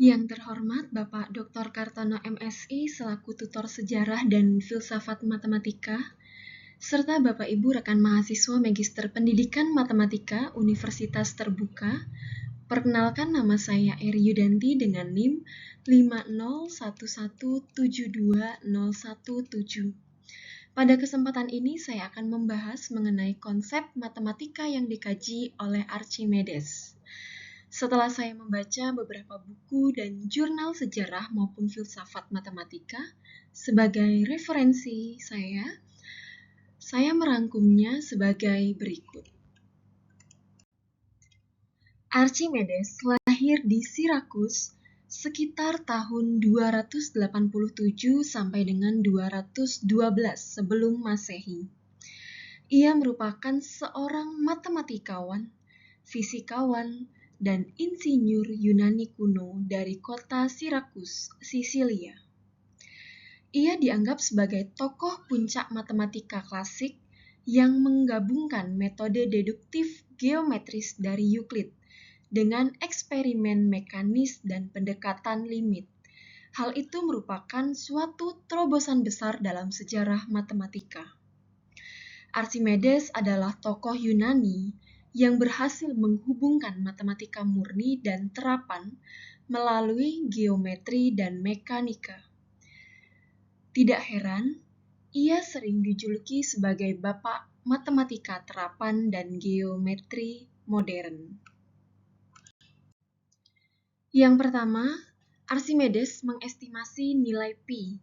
Yang terhormat Bapak Dr. Kartono MSI selaku tutor sejarah dan filsafat matematika, serta Bapak Ibu rekan mahasiswa Magister Pendidikan Matematika Universitas Terbuka, perkenalkan nama saya Eri Yudanti dengan NIM 501172017. Pada kesempatan ini saya akan membahas mengenai konsep matematika yang dikaji oleh Archimedes. Setelah saya membaca beberapa buku dan jurnal sejarah maupun filsafat matematika sebagai referensi saya merangkumnya sebagai berikut. Archimedes lahir di Sirakus sekitar tahun 287 sampai dengan 212 sebelum Masehi. Ia merupakan seorang matematikawan, fisikawan, dan insinyur Yunani kuno dari kota Sirakus, Sisilia. Ia dianggap sebagai tokoh puncak matematika klasik yang menggabungkan metode deduktif geometris dari Euclid dengan eksperimen mekanis dan pendekatan limit. Hal itu merupakan suatu terobosan besar dalam sejarah matematika. Archimedes adalah tokoh Yunani yang berhasil menghubungkan matematika murni dan terapan melalui geometri dan mekanika. Tidak heran, ia sering dijuluki sebagai Bapak Matematika Terapan dan Geometri Modern. Yang pertama, Archimedes mengestimasi nilai pi.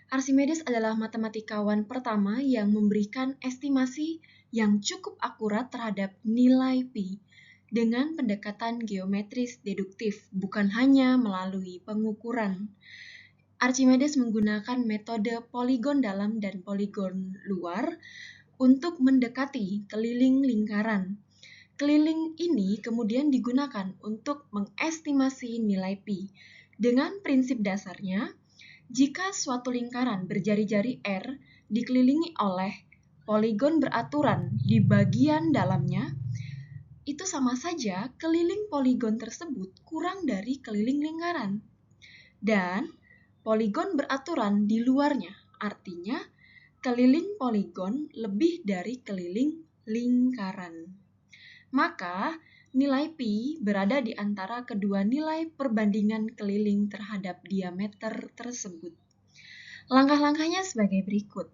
Archimedes adalah matematikawan pertama yang memberikan estimasi yang cukup akurat terhadap nilai pi dengan pendekatan geometris deduktif, bukan hanya melalui pengukuran. Archimedes menggunakan metode poligon dalam dan poligon luar untuk mendekati keliling lingkaran. Keliling ini kemudian digunakan untuk mengestimasi nilai pi. Dengan prinsip dasarnya, jika suatu lingkaran berjari-jari R dikelilingi oleh poligon beraturan di bagian dalamnya, itu sama saja keliling poligon tersebut kurang dari keliling lingkaran. Dan poligon beraturan di luarnya, artinya keliling poligon lebih dari keliling lingkaran. Maka nilai pi berada di antara kedua nilai perbandingan keliling terhadap diameter tersebut. Langkah-langkahnya sebagai berikut.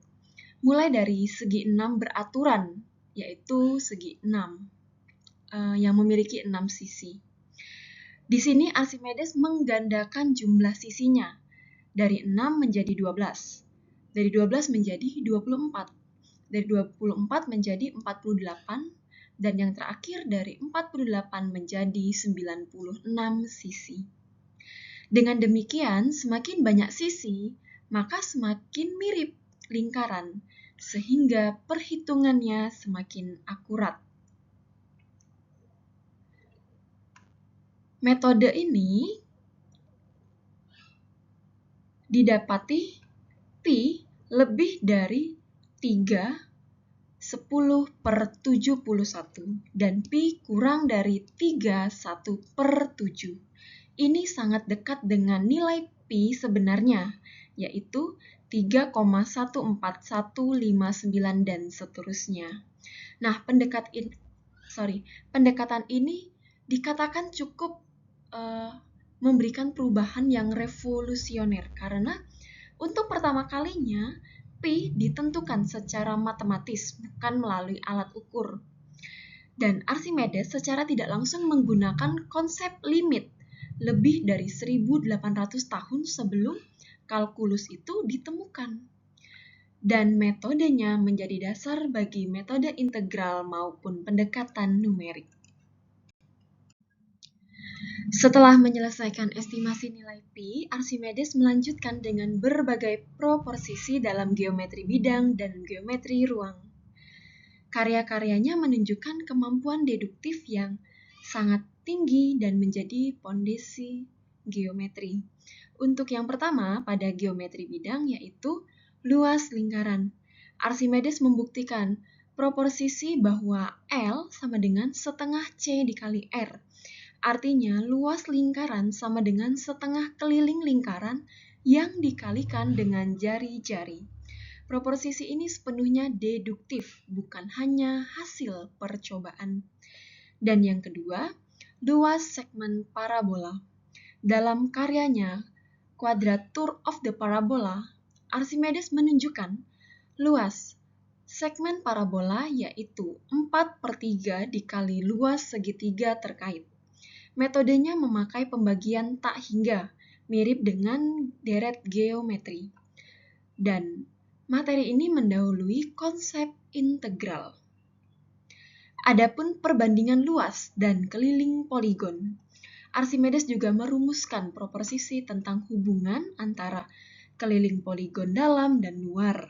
Mulai dari segi 6 beraturan, yaitu segi 6 yang memiliki 6 sisi. Di sini Archimedes menggandakan jumlah sisinya dari 6 menjadi 12, dari 12 menjadi 24, dari 24 menjadi 48, dan yang terakhir dari 48 menjadi 96 sisi. Dengan demikian, semakin banyak sisi, maka semakin mirip lingkaran, sehingga perhitungannya semakin akurat. Metode ini didapati pi lebih dari 3/10⁻71 dan pi kurang dari 3/1/7. Ini sangat dekat dengan nilai pi sebenarnya, yaitu 3,14159 dan seterusnya. Nah, pendekatan ini dikatakan cukup memberikan perubahan yang revolusioner karena untuk pertama kalinya pi ditentukan secara matematis, bukan melalui alat ukur. Dan Archimedes secara tidak langsung menggunakan konsep limit lebih dari 1800 tahun sebelum kalkulus itu ditemukan. Dan metodenya menjadi dasar bagi metode integral maupun pendekatan numerik. Setelah menyelesaikan estimasi nilai pi, Archimedes melanjutkan dengan berbagai proposisi dalam geometri bidang dan geometri ruang. Karya-karyanya menunjukkan kemampuan deduktif yang sangat tinggi dan menjadi fondasi geometri. Untuk yang pertama pada geometri bidang yaitu luas lingkaran. Archimedes membuktikan proposisi bahwa L sama dengan setengah C dikali R. Artinya, luas lingkaran sama dengan setengah keliling lingkaran yang dikalikan dengan jari-jari. Proporsi ini sepenuhnya deduktif, bukan hanya hasil percobaan. Dan yang kedua, luas segmen parabola. Dalam karyanya, Quadrature of the Parabola, Archimedes menunjukkan luas segmen parabola yaitu 4/3 dikali luas segitiga terkait. Metodenya memakai pembagian tak hingga, mirip dengan deret geometri. Dan materi ini mendahului konsep integral. Adapun perbandingan luas dan keliling poligon, Archimedes juga merumuskan proporsi tentang hubungan antara keliling poligon dalam dan luar,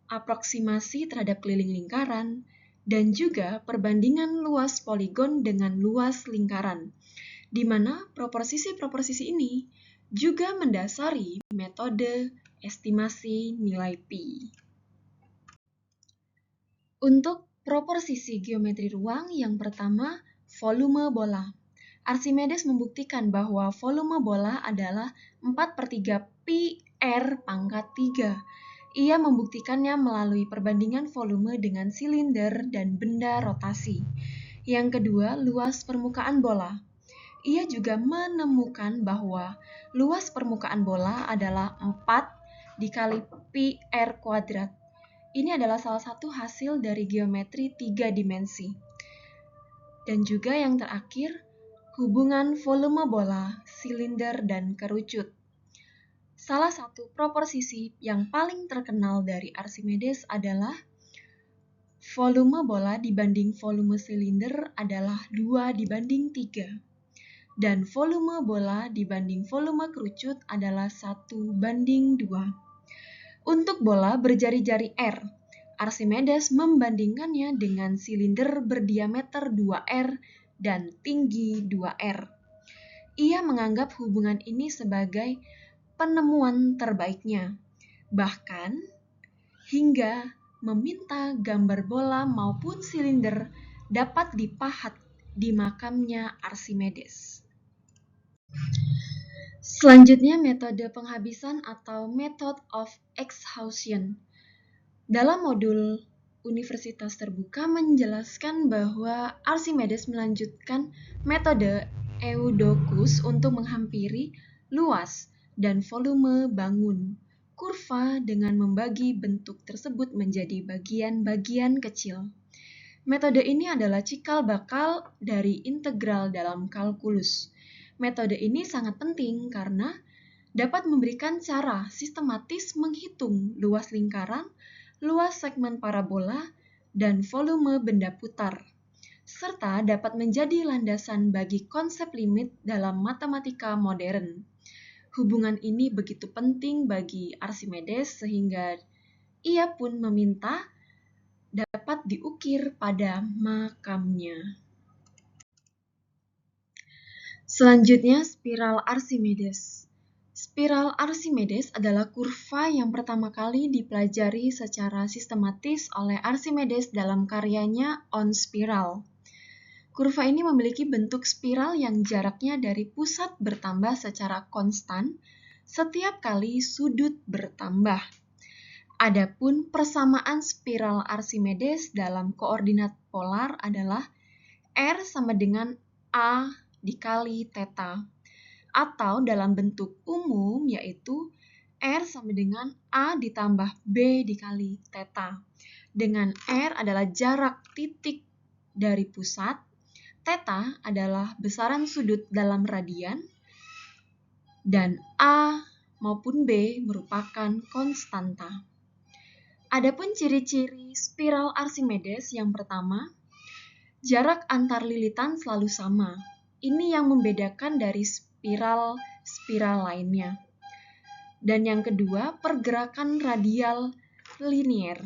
aproksimasi terhadap keliling lingkaran, dan juga perbandingan luas poligon dengan luas lingkaran, di mana proporsi ini juga mendasari metode estimasi nilai pi. Untuk proporsi geometri ruang, yang pertama, volume bola. Archimedes membuktikan bahwa volume bola adalah 4/3 pi r pangkat 3. Ia membuktikannya melalui perbandingan volume dengan silinder dan benda rotasi. Yang kedua, luas permukaan bola. Ia juga menemukan bahwa luas permukaan bola adalah 4 dikali pi r kuadrat. Ini adalah salah satu hasil dari geometri 3 dimensi. Dan juga yang terakhir, hubungan volume bola, silinder, dan kerucut. Salah satu proporsi yang paling terkenal dari Archimedes adalah volume bola dibanding volume silinder adalah 2/3. Dan volume bola dibanding volume kerucut adalah 1/2. Untuk bola berjari-jari R, Archimedes membandingkannya dengan silinder berdiameter 2R dan tinggi 2R. Ia menganggap hubungan ini sebagai penemuan terbaiknya, bahkan hingga meminta gambar bola maupun silinder dapat dipahat di makamnya Archimedes. Selanjutnya, metode penghabisan atau method of exhaustion. Dalam modul Universitas Terbuka menjelaskan bahwa Archimedes melanjutkan metode Eudokus untuk menghampiri luas dan volume bangun kurva dengan membagi bentuk tersebut menjadi bagian-bagian kecil. Metode ini adalah cikal bakal dari integral dalam kalkulus. Metode ini sangat penting karena dapat memberikan cara sistematis menghitung luas lingkaran, luas segmen parabola, dan volume benda putar, serta dapat menjadi landasan bagi konsep limit dalam matematika modern. Hubungan ini begitu penting bagi Archimedes sehingga ia pun meminta dapat diukir pada makamnya. Selanjutnya, spiral Archimedes. Spiral Archimedes adalah kurva yang pertama kali dipelajari secara sistematis oleh Archimedes dalam karyanya On Spiral. Kurva ini memiliki bentuk spiral yang jaraknya dari pusat bertambah secara konstan setiap kali sudut bertambah. Adapun persamaan spiral Archimedes dalam koordinat polar adalah R sama dengan A dikali theta, atau dalam bentuk umum yaitu R sama dengan A ditambah B dikali theta, dengan R adalah jarak titik dari pusat, theta adalah besaran sudut dalam radian, dan A maupun B merupakan konstanta. Adapun ciri-ciri spiral Archimedes, yang pertama, jarak antar lilitan selalu sama. Ini yang membedakan dari spiral lainnya. Dan yang kedua, pergerakan radial linier.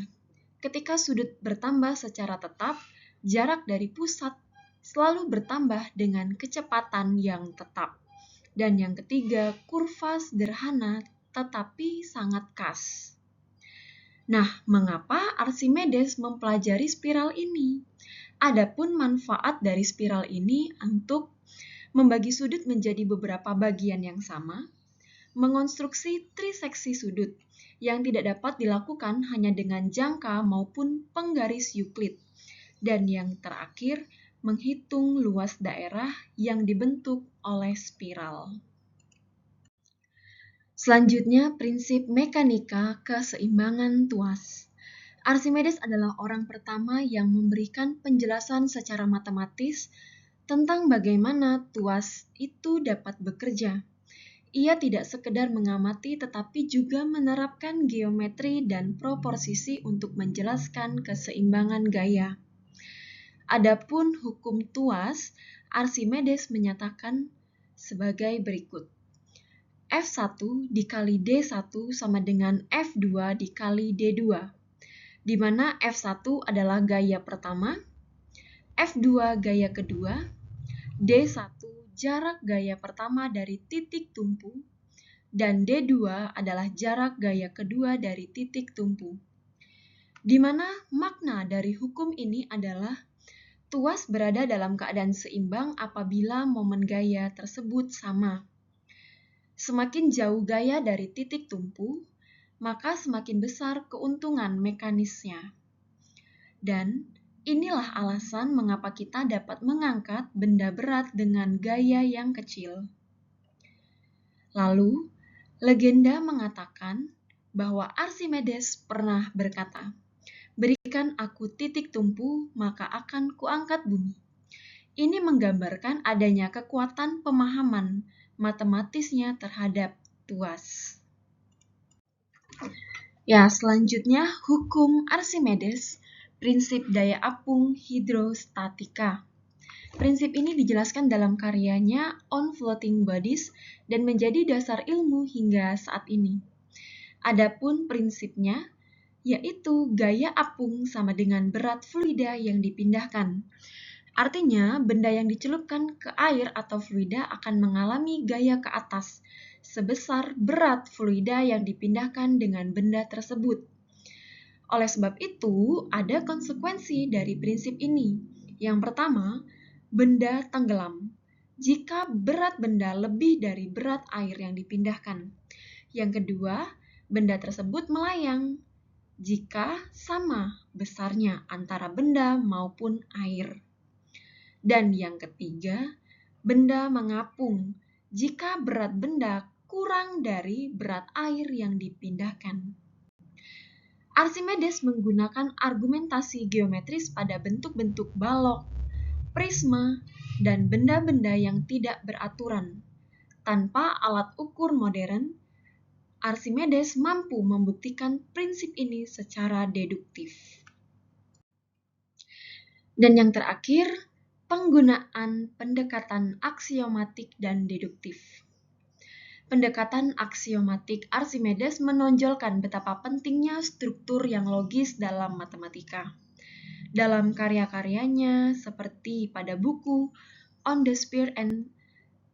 Ketika sudut bertambah secara tetap, jarak dari pusat selalu bertambah dengan kecepatan yang tetap. Dan yang ketiga, kurva sederhana tetapi sangat khas. Nah, mengapa Archimedes mempelajari spiral ini? Adapun manfaat dari spiral ini untuk membagi sudut menjadi beberapa bagian yang sama, mengonstruksi triseksi sudut yang tidak dapat dilakukan hanya dengan jangka maupun penggaris Euclid, dan yang terakhir, menghitung luas daerah yang dibentuk oleh spiral. Selanjutnya, prinsip mekanika keseimbangan tuas. Archimedes adalah orang pertama yang memberikan penjelasan secara matematis tentang bagaimana tuas itu dapat bekerja. Ia tidak sekedar mengamati tetapi juga menerapkan geometri dan proporsi untuk menjelaskan keseimbangan gaya. Adapun hukum tuas, Archimedes menyatakan sebagai berikut. F1 dikali D1 sama dengan F2 dikali D2, di mana F1 adalah gaya pertama, F2 gaya kedua, D1 jarak gaya pertama dari titik tumpu, dan D2 adalah jarak gaya kedua dari titik tumpu. Di mana makna dari hukum ini adalah tuas berada dalam keadaan seimbang apabila momen gaya tersebut sama. Semakin jauh gaya dari titik tumpu, maka semakin besar keuntungan mekanisnya. Dan inilah alasan mengapa kita dapat mengangkat benda berat dengan gaya yang kecil. Lalu, legenda mengatakan bahwa Archimedes pernah berkata, "Berikan aku titik tumpu, maka akan kuangkat bumi." Ini menggambarkan adanya kekuatan pemahaman matematisnya terhadap tuas. Ya, selanjutnya hukum Archimedes, prinsip daya apung hidrostatika. Prinsip ini dijelaskan dalam karyanya On Floating Bodies dan menjadi dasar ilmu hingga saat ini. Adapun prinsipnya, yaitu gaya apung sama dengan berat fluida yang dipindahkan. Artinya, benda yang dicelupkan ke air atau fluida akan mengalami gaya ke atas, sebesar berat fluida yang dipindahkan dengan benda tersebut. Oleh sebab itu, ada konsekuensi dari prinsip ini. Yang pertama, benda tenggelam jika berat benda lebih dari berat air yang dipindahkan. Yang kedua, benda tersebut melayang jika sama besarnya antara benda maupun air. Dan yang ketiga, benda mengapung jika berat benda kurang dari berat air yang dipindahkan. Archimedes menggunakan argumentasi geometris pada bentuk-bentuk balok, prisma, dan benda-benda yang tidak beraturan. Tanpa alat ukur modern, Archimedes mampu membuktikan prinsip ini secara deduktif. Dan yang terakhir, penggunaan pendekatan aksiomatik dan deduktif. Pendekatan aksiomatik Archimedes menonjolkan betapa pentingnya struktur yang logis dalam matematika. Dalam karya-karyanya seperti pada buku On the Sphere and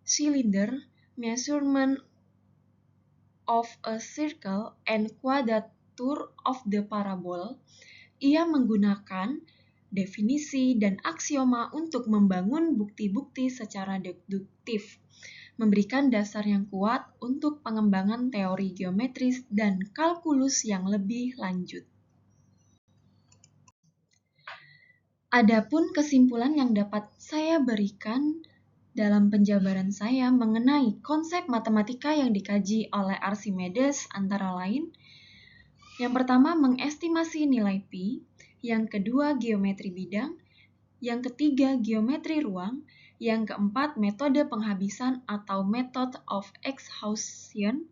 Cylinder, Measurement of a Circle and Quadrature of the Parabole, ia menggunakan definisi dan aksioma untuk membangun bukti-bukti secara deduktif, memberikan dasar yang kuat untuk pengembangan teori geometris dan kalkulus yang lebih lanjut. Adapun kesimpulan yang dapat saya berikan dalam penjabaran saya mengenai konsep matematika yang dikaji oleh Archimedes antara lain, yang pertama mengestimasi nilai pi, yang kedua geometri bidang, yang ketiga geometri ruang, yang keempat metode penghabisan atau method of exhaustion,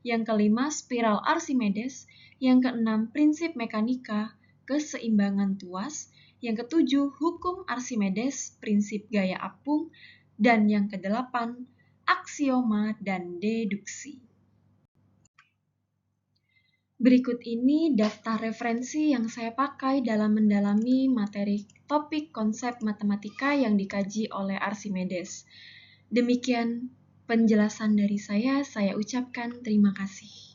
yang kelima spiral Archimedes, yang keenam prinsip mekanika keseimbangan tuas, yang ketujuh hukum Archimedes prinsip gaya apung, dan yang kedelapan aksioma dan deduksi. Berikut ini daftar referensi yang saya pakai dalam mendalami materi topik konsep matematika yang dikaji oleh Archimedes. Demikian penjelasan dari saya ucapkan terima kasih.